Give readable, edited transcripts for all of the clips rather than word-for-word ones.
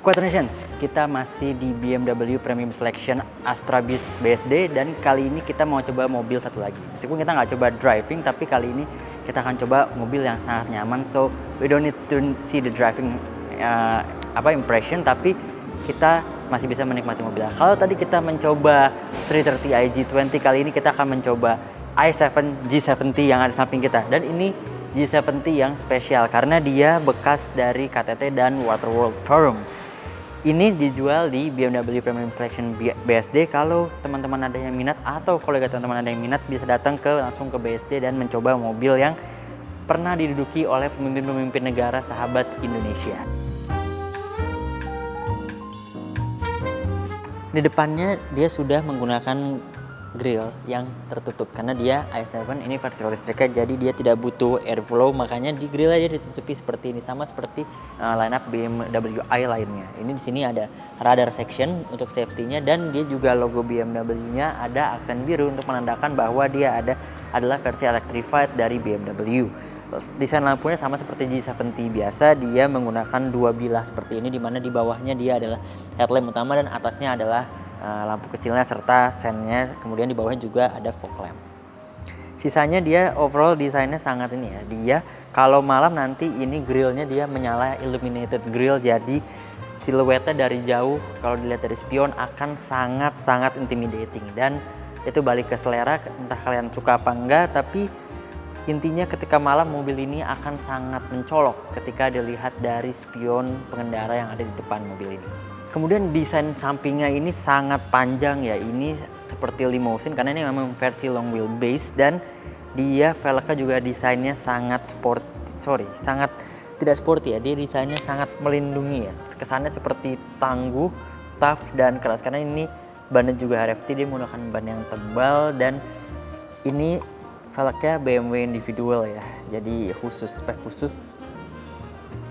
Quaternations, kita masih di BMW Premium Selection Astra Beast BSD dan kali ini kita mau coba mobil satu lagi. Meskipun kita nggak coba driving, tapi kali ini kita akan coba mobil yang sangat nyaman. So we don't need to see the driving impression, tapi kita masih bisa menikmati mobilnya. Kalau tadi kita mencoba 330 IG20, kali ini kita akan mencoba i7 G70 yang ada di samping kita. Dan ini G70 yang spesial karena dia bekas dari KTT dan Waterworld Forum. Ini dijual di BMW Premium Selection BSD. Kalau teman-teman ada yang minat atau kolega teman-teman ada yang minat, bisa datang langsung ke BSD dan mencoba mobil yang pernah diduduki oleh pemimpin-pemimpin negara sahabat Indonesia. Di depannya dia sudah menggunakan grill yang tertutup karena dia i7 ini versi listriknya, jadi dia tidak butuh airflow, makanya di grillnya dia ditutupi seperti ini, sama seperti lineup BMW i lainnya. Ini di sini ada radar section untuk safety-nya dan dia juga logo BMW-nya ada aksen biru untuk menandakan bahwa dia adalah versi electrified dari BMW. Desain lampunya sama seperti G70 biasa, dia menggunakan dua bilah seperti ini, dimana di bawahnya dia adalah headlamp utama dan atasnya adalah lampu kecilnya serta sennya, kemudian di bawahnya juga ada fog lamp. Sisanya dia overall desainnya sangat ini ya, dia kalau malam nanti ini grillnya dia menyala illuminated grill, jadi siluetnya dari jauh kalau dilihat dari spion akan sangat intimidating. Dan itu balik ke selera, entah kalian suka apa enggak, tapi intinya ketika malam mobil ini akan sangat mencolok ketika dilihat dari spion pengendara yang ada di depan mobil ini. Kemudian desain sampingnya ini sangat panjang ya, ini seperti limousine karena ini memang versi long wheelbase dan dia velgnya juga desainnya sangat tidak sporty ya, dia desainnya sangat melindungi ya, kesannya seperti tangguh, tough dan keras karena ini bannya juga RFT, dia menggunakan ban yang tebal dan ini velgnya BMW individual ya, jadi spek khusus.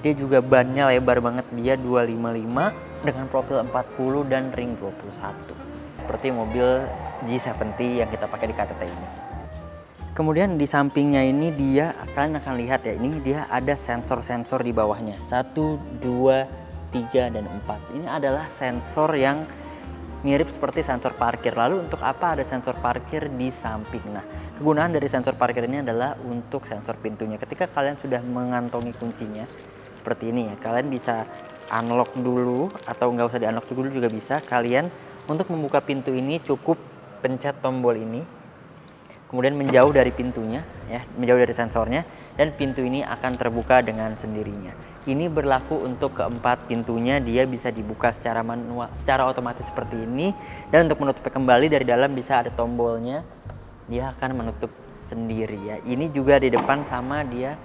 Dia juga bannya lebar banget, dia 255 dengan profil 40 dan ring 21 seperti mobil G70 yang kita pakai di KTT ini. Kemudian di sampingnya ini kalian akan lihat ya, ini dia ada sensor-sensor di bawahnya 1, 2, 3, dan 4. Ini adalah sensor yang mirip seperti sensor parkir. Lalu untuk apa ada sensor parkir di samping? Nah, kegunaan dari sensor parkir ini adalah untuk sensor pintunya. Ketika kalian sudah mengantongi kuncinya seperti ini ya, kalian bisa unlock dulu atau nggak usah di unlock dulu juga bisa. Kalian untuk membuka pintu ini cukup pencet tombol ini, kemudian menjauh dari pintunya ya, menjauh dari sensornya, dan pintu ini akan terbuka dengan sendirinya. Ini berlaku untuk keempat pintunya, dia bisa dibuka secara manual, secara otomatis seperti ini. Dan untuk menutupnya kembali dari dalam bisa ada tombolnya, dia akan menutup sendiri ya. Ini juga di depan sama, dia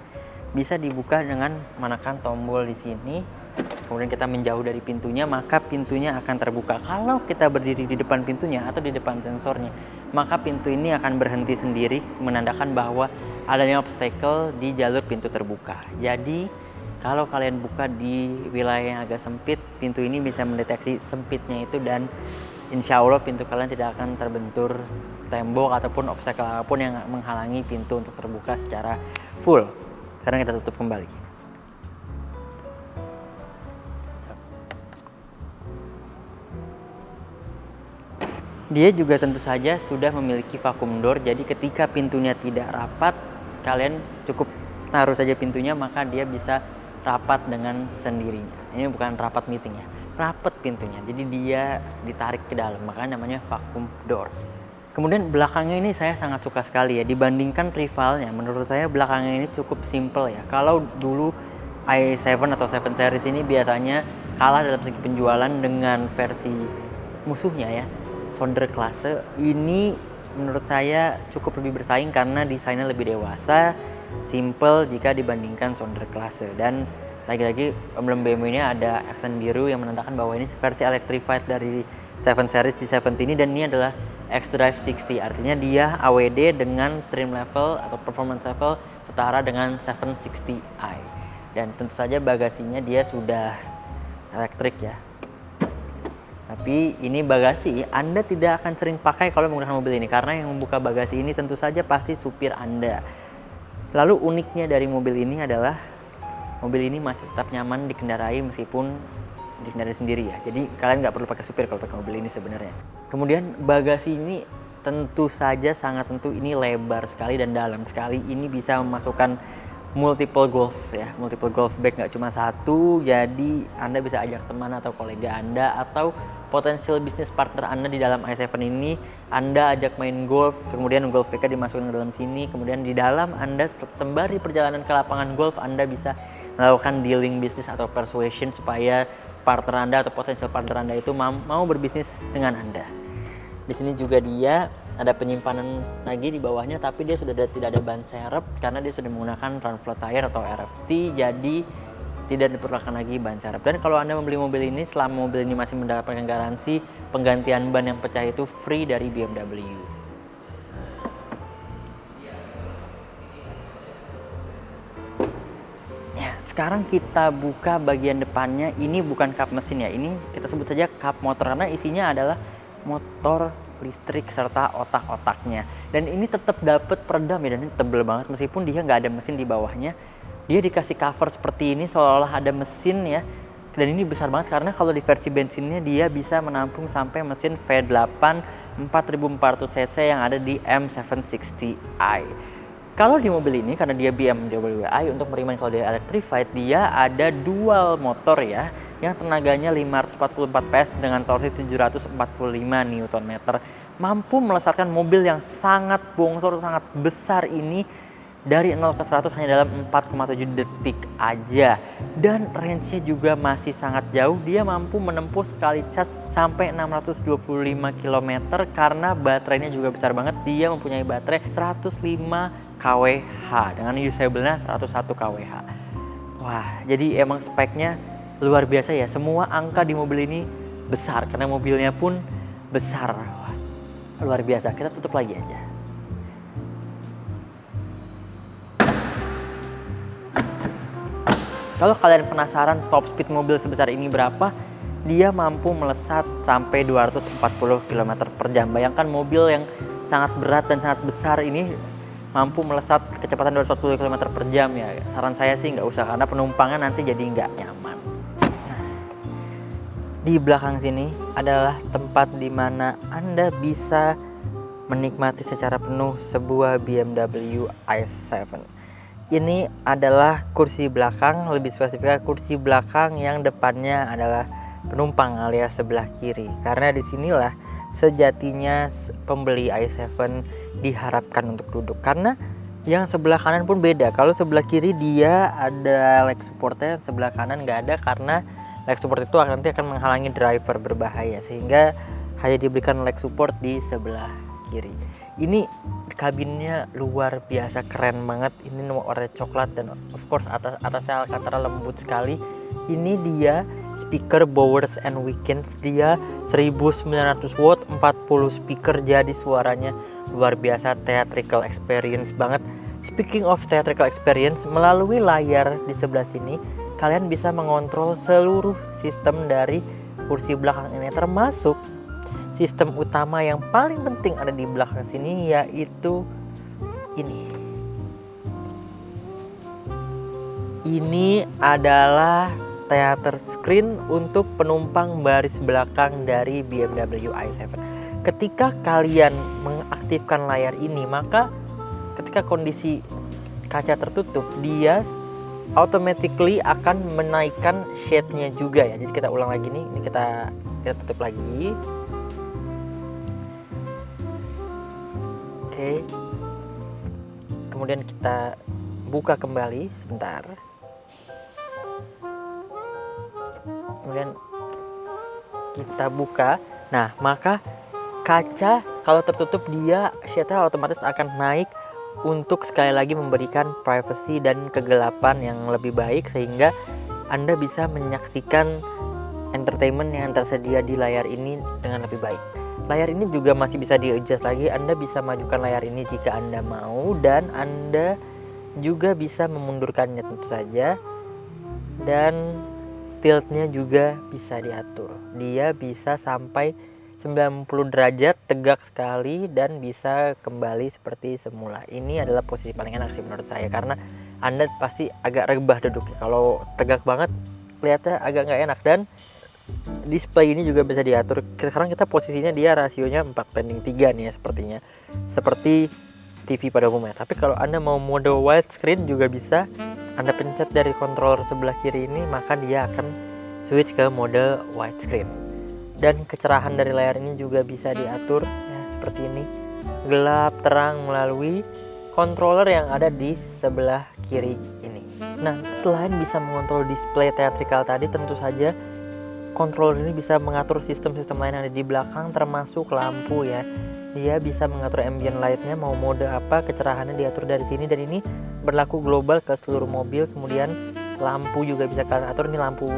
bisa dibuka dengan menekan tombol di sini. Kemudian kita menjauh dari pintunya, maka pintunya akan terbuka. Kalau kita berdiri di depan pintunya atau di depan sensornya, maka pintu ini akan berhenti sendiri, menandakan bahwa adanya obstacle di jalur pintu terbuka. Jadi kalau kalian buka di wilayah yang agak sempit, pintu ini bisa mendeteksi sempitnya itu dan insya Allah pintu kalian tidak akan terbentur tembok ataupun obstacle apapun yang menghalangi pintu untuk terbuka secara full. Sekarang kita tutup kembali. Dia juga tentu saja sudah memiliki vacuum door, jadi ketika pintunya tidak rapat, kalian cukup taruh saja pintunya, maka dia bisa rapat dengan sendirinya. Ini bukan rapat meeting ya, rapat pintunya, jadi dia ditarik ke dalam, makanya namanya vacuum door. Kemudian belakangnya ini saya sangat suka sekali ya, dibandingkan rivalnya, menurut saya belakangnya ini cukup simple ya. Kalau dulu i7 atau 7 series ini biasanya kalah dalam segi penjualan dengan versi musuhnya ya, Sonder Classe. Ini menurut saya cukup lebih bersaing karena desainnya lebih dewasa, simple jika dibandingkan Sonder Classe. Dan lagi-lagi emblem BMW ini ada aksen biru yang menandakan bahwa ini versi electrified dari 7 series di 70 ini, dan ini adalah xDrive 60, artinya dia AWD dengan trim level atau performance level setara dengan 760i. Dan tentu saja bagasinya dia sudah elektrik ya. Tapi ini bagasi Anda tidak akan sering pakai kalau menggunakan mobil ini, karena yang membuka bagasi ini tentu saja pasti supir Anda. Lalu uniknya dari mobil ini adalah mobil ini masih tetap nyaman dikendarai meskipun dihindari sendiri ya. Jadi kalian nggak perlu pakai supir kalau pakai mobil ini sebenarnya. Kemudian bagasi ini tentu saja sangat tentu ini lebar sekali dan dalam sekali. Ini bisa memasukkan multiple golf ya, multiple golf bag, nggak cuma satu. Jadi Anda bisa ajak teman atau kolega Anda atau potensial bisnis partner Anda di dalam i7 ini. Anda ajak main golf, kemudian golf bag-nya dimasukkan ke dalam sini, kemudian di dalam Anda sembari perjalanan ke lapangan golf Anda bisa melakukan dealing bisnis atau persuasion supaya partner Anda atau potensial partner Anda itu mau berbisnis dengan Anda. Di sini juga dia ada penyimpanan lagi di bawahnya, tapi dia sudah tidak ada ban serep karena dia sudah menggunakan run flat tire atau RFT, jadi tidak diperlukan lagi ban serep. Dan kalau Anda membeli mobil ini, selama mobil ini masih mendapatkan garansi, penggantian ban yang pecah itu free dari BMW. Ya, sekarang kita buka bagian depannya. Ini bukan kap mesin ya, ini kita sebut saja kap motor karena isinya adalah motor listrik serta otak-otaknya. Dan ini tetap dapat peredam ya, dan ini tebel banget meskipun dia nggak ada mesin di bawahnya. Dia dikasih cover seperti ini seolah-olah ada mesin ya. Dan ini besar banget karena kalau di versi bensinnya dia bisa menampung sampai mesin V8 4400 cc yang ada di M760i. Kalau di mobil ini karena dia BMW i, untuk merimain kalau dia electrified, dia ada dual motor ya, yang tenaganya 544 PS dengan torsi 745 Nm. Mampu melesatkan mobil yang sangat bongsor, sangat besar ini dari 0 ke 100 hanya dalam 4,7 detik aja. Dan range-nya juga masih sangat jauh. Dia mampu menempuh sekali cas sampai 625 km karena baterainya juga besar banget. Dia mempunyai baterai 105 kWh dengan usable-nya 101 kWh. Wah, jadi emang speknya luar biasa ya. Semua angka di mobil ini besar karena mobilnya pun besar. Wah, luar biasa. Kita tutup lagi aja. Kalau kalian penasaran top speed mobil sebesar ini berapa, dia mampu melesat sampai 240 km per jam. Bayangkan mobil yang sangat berat dan sangat besar ini mampu melesat kecepatan 240 km per jam ya. Saran saya sih nggak usah karena penumpangnya nanti jadi nggak nyaman. Nah, di belakang sini adalah tempat di mana Anda bisa menikmati secara penuh sebuah BMW i7. Ini adalah kursi belakang, lebih spesifiknya kursi belakang yang depannya adalah penumpang alias sebelah kiri. Karena disinilah sejatinya pembeli i7 diharapkan untuk duduk. Karena yang sebelah kanan pun beda. Kalau sebelah kiri dia ada leg supportnya, sebelah kanan nggak ada karena leg support itu nanti akan menghalangi driver berbahaya. Sehingga hanya diberikan leg support di sebelah kiri. Ini kabinnya luar biasa keren banget. Ini warna coklat dan of course atasnya Alcantara lembut sekali. Ini dia speaker Bowers and Wilkins, dia 1900 watt 40 speaker, jadi suaranya luar biasa, theatrical experience banget. Speaking of theatrical experience, melalui layar di sebelah sini kalian bisa mengontrol seluruh sistem dari kursi belakang ini, termasuk sistem utama yang paling penting ada di belakang sini, yaitu ini. Ini adalah theater screen untuk penumpang baris belakang dari BMW i7. Ketika kalian mengaktifkan layar ini, maka ketika kondisi kaca tertutup, dia automatically akan menaikkan shade-nya juga ya. Jadi kita ulang lagi nih, ini kita tutup lagi. Oke. Kemudian kita buka kembali sebentar. Kemudian kita buka. Nah, maka kaca kalau tertutup dia shade-nya otomatis akan naik untuk sekali lagi memberikan privacy dan kegelapan yang lebih baik sehingga Anda bisa menyaksikan entertainment yang tersedia di layar ini dengan lebih baik. Layar ini juga masih bisa di-adjust lagi. Anda bisa majukan layar ini jika Anda mau, dan Anda juga bisa memundurkannya tentu saja. Dan tiltnya juga bisa diatur. Dia bisa sampai 90 derajat tegak sekali dan bisa kembali seperti semula. Ini adalah posisi paling enak sih menurut saya, karena Anda pasti agak rebah duduknya. Kalau tegak banget kelihatannya agak nggak enak. Dan Display ini juga bisa diatur. Sekarang kita posisinya dia rasionya 4:3 nih ya sepertinya. Seperti TV pada umumnya. Tapi kalau Anda mau mode widescreen juga bisa. Anda pencet dari controller sebelah kiri ini, maka dia akan switch ke mode widescreen. Dan kecerahan dari layar ini juga bisa diatur ya seperti ini. Gelap, terang melalui controller yang ada di sebelah kiri ini. Nah, selain bisa mengontrol display teatrikal tadi, tentu saja controller ini bisa mengatur sistem-sistem lain yang ada di belakang, termasuk lampu ya. Dia bisa mengatur ambient light-nya, mau mode apa, kecerahannya diatur dari sini, dan ini berlaku global ke seluruh mobil. Kemudian lampu juga bisa kalian atur, ini lampu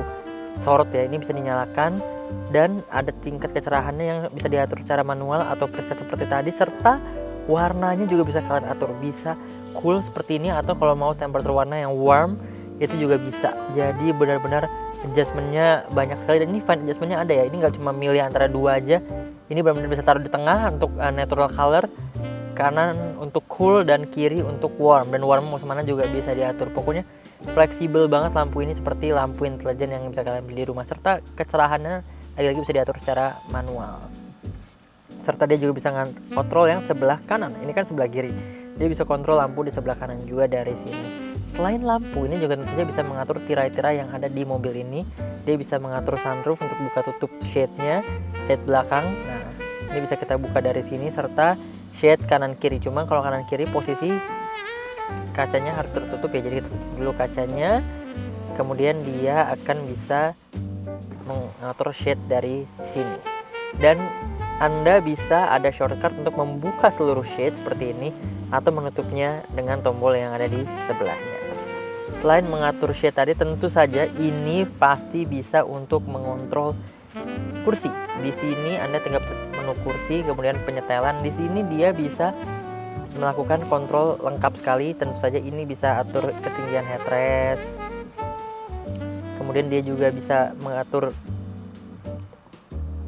sorot ya, ini bisa dinyalakan, dan ada tingkat kecerahannya yang bisa diatur secara manual atau preset seperti tadi, serta warnanya juga bisa kalian atur, bisa cool seperti ini, atau kalau mau temperature warna yang warm itu juga bisa. Jadi benar-benar adjustmentnya banyak sekali, dan ini fine adjustmentnya ada ya, ini nggak cuma milih antara dua aja, ini benar-benar bisa taruh di tengah untuk natural color, kanan untuk cool, dan kiri untuk warm, dan warm mau semana juga bisa diatur. Pokoknya fleksibel banget lampu ini, seperti lampu intelijen yang bisa kalian beli di rumah, serta kecerahannya lagi-lagi bisa diatur secara manual, serta dia juga bisa kontrol yang sebelah kanan, ini kan sebelah kiri, dia bisa kontrol lampu di sebelah kanan juga dari sini. Selain lampu, ini juga tentunya bisa mengatur tirai-tirai yang ada di mobil ini. Dia bisa mengatur sunroof untuk buka tutup shade-nya, shade belakang. Nah, ini bisa kita buka dari sini, serta shade kanan kiri. Cuma kalau kanan kiri posisi kacanya harus tertutup ya, jadi tutup dulu kacanya. Kemudian dia akan bisa mengatur shade dari sini. Dan Anda bisa ada shortcut untuk membuka seluruh shade seperti ini, atau menutupnya dengan tombol yang ada di sebelahnya. Selain mengatur shade tadi, tentu saja ini pasti bisa untuk mengontrol kursi. Di sini Anda tinggal menu kursi, kemudian penyetelan. Di sini dia bisa melakukan kontrol lengkap sekali. Tentu saja ini bisa atur ketinggian headrest. Kemudian dia juga bisa mengatur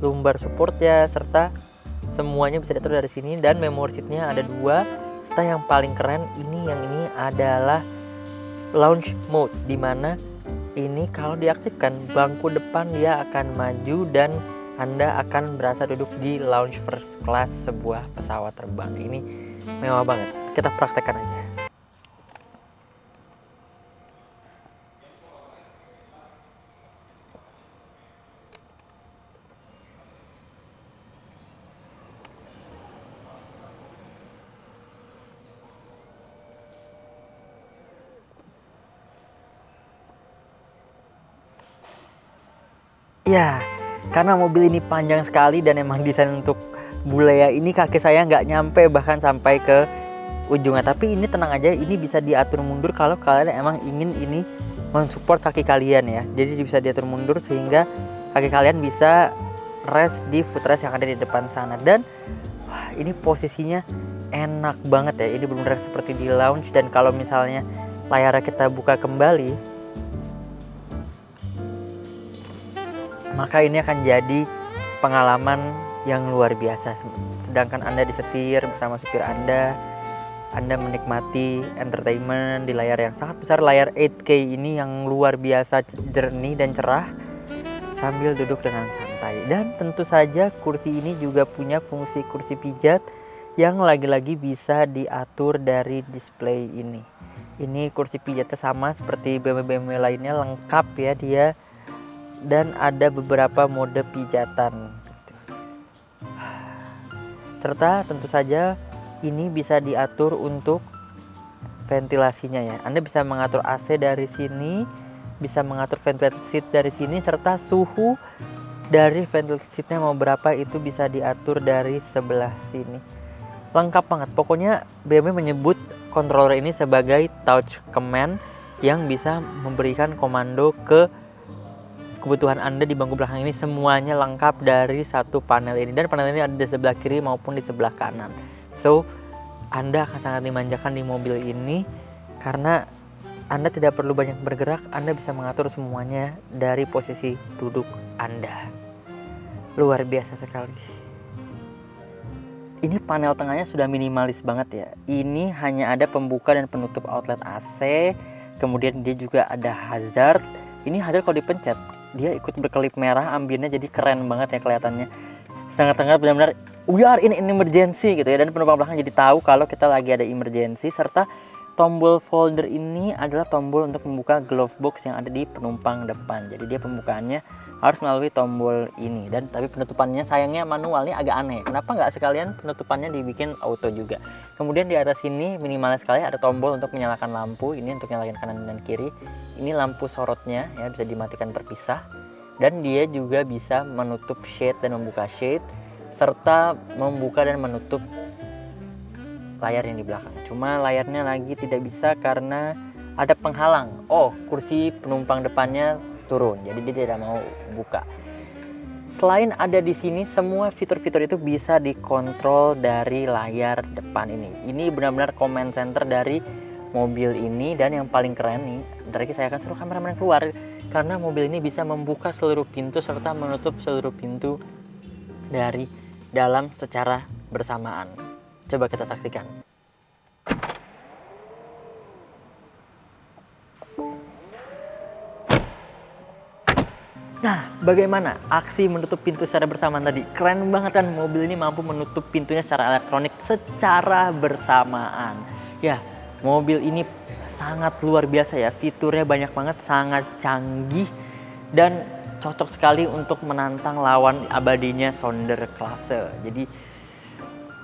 lumbar support ya, serta semuanya bisa diatur dari sini. Dan memory seatnya ada 2. Serta yang paling keren ini adalah launch mode, dimana ini kalau diaktifkan bangku depan dia akan maju dan Anda akan berasa duduk di lounge first class sebuah pesawat terbang. Ini mewah banget, kita praktekkan aja. Ya, karena mobil ini panjang sekali dan emang desain untuk bule ya, ini kaki saya nggak nyampe bahkan sampai ke ujungnya. Tapi ini tenang aja, ini bisa diatur mundur kalau kalian emang ingin ini mensupport kaki kalian ya. Jadi bisa diatur mundur sehingga kaki kalian bisa rest di footrest yang ada di depan sana. Dan wah, ini posisinya enak banget ya, ini benar-benar seperti di lounge. Dan kalau misalnya layarnya kita buka kembali, maka ini akan jadi pengalaman yang luar biasa. Sedangkan Anda disetir bersama supir Anda menikmati entertainment di layar yang sangat besar, layar 8K ini yang luar biasa jernih dan cerah, sambil duduk dengan santai. Dan tentu saja kursi ini juga punya fungsi kursi pijat yang lagi-lagi bisa diatur dari display ini. Ini kursi pijatnya sama seperti BMW lainnya, lengkap ya dia. Dan ada beberapa mode pijatan serta tentu saja ini bisa diatur untuk ventilasinya ya. Anda bisa mengatur AC dari sini, bisa mengatur ventilation seat dari sini, serta suhu dari ventilation seatnya mau berapa itu bisa diatur dari sebelah sini. Lengkap banget. Pokoknya BMW menyebut controller ini sebagai touch command yang bisa memberikan komando ke kebutuhan Anda di bangku belakang ini. Semuanya lengkap dari satu panel ini, dan panel ini ada di sebelah kiri maupun di sebelah kanan. So, Anda akan sangat dimanjakan di mobil ini karena Anda tidak perlu banyak bergerak. Anda bisa mengatur semuanya dari posisi duduk Anda. Luar biasa sekali. Ini panel tengahnya sudah minimalis banget ya. Ini hanya ada pembuka dan penutup outlet AC. Kemudian dia juga ada hazard. Ini hazard kalau dipencet, dia ikut berkelip merah, ambient-nya jadi keren banget ya kelihatannya. Sangat-sangat benar-benar we are in an emergency gitu ya, dan penumpang belakang jadi tahu kalau kita lagi ada emergency. Serta tombol folder ini adalah tombol untuk membuka glove box yang ada di penumpang depan. Jadi dia pembukaannya harus melalui tombol ini, dan tapi penutupannya sayangnya manualnya agak aneh. Kenapa nggak sekalian penutupannya dibikin auto juga? Kemudian di atas sini minimalis sekali ada tombol untuk menyalakan lampu. Ini untuk nyalakan kanan dan kiri. Ini lampu sorotnya ya, bisa dimatikan terpisah. Dan dia juga bisa menutup shade dan membuka shade, serta membuka dan menutup layar yang di belakang. Cuma layarnya lagi tidak bisa karena ada penghalang. Oh, kursi penumpang depannya turun, jadi dia tidak mau buka. Selain ada di sini, semua fitur-fitur itu bisa dikontrol dari layar depan ini. Ini benar-benar command center dari mobil ini, dan yang paling keren nih, bentar lagi saya akan suruh kameramen keluar karena mobil ini bisa membuka seluruh pintu serta menutup seluruh pintu dari dalam secara bersamaan. Coba kita saksikan. Nah, bagaimana aksi menutup pintu secara bersamaan tadi? Keren banget kan, mobil ini mampu menutup pintunya secara elektronik secara bersamaan. Ya, mobil ini sangat luar biasa ya, fiturnya banyak banget, sangat canggih, dan cocok sekali untuk menantang lawan abadinya Sonderklasse. Jadi,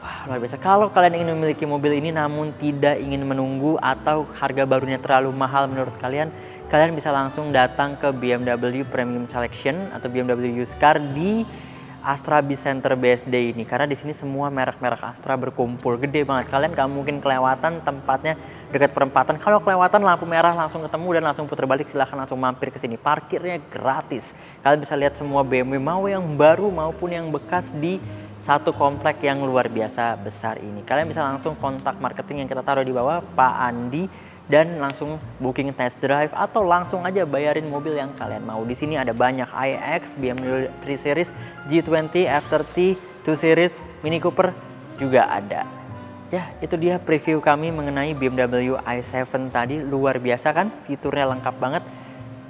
wah, luar biasa. Kalau kalian ingin memiliki mobil ini namun tidak ingin menunggu atau harga barunya terlalu mahal menurut kalian, kalian bisa langsung datang ke BMW Premium Selection atau BMW Used Car di Astra Center BSD ini, karena di sini semua merek-merek Astra berkumpul, gede banget. Kalian gak mungkin kelewatan, tempatnya dekat perempatan. Kalau kelewatan lampu merah langsung ketemu dan langsung putar balik, silahkan langsung mampir ke sini. Parkirnya gratis. Kalian bisa lihat semua BMW, mau yang baru maupun yang bekas, di satu komplek yang luar biasa besar ini. Kalian bisa langsung kontak marketing yang kita taruh di bawah, Pak Andi, dan langsung booking test drive atau langsung aja bayarin mobil yang kalian mau. Di sini ada banyak iX, BMW 3 Series, G20, F30, 2 Series, Mini Cooper juga ada. Ya, itu dia preview kami mengenai BMW i7 tadi. Luar biasa kan, fiturnya lengkap banget.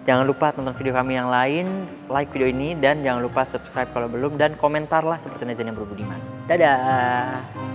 Jangan lupa tonton video kami yang lain, like video ini, dan jangan lupa subscribe kalau belum, dan komentarlah seperti netizen yang berbudiman. Dadah!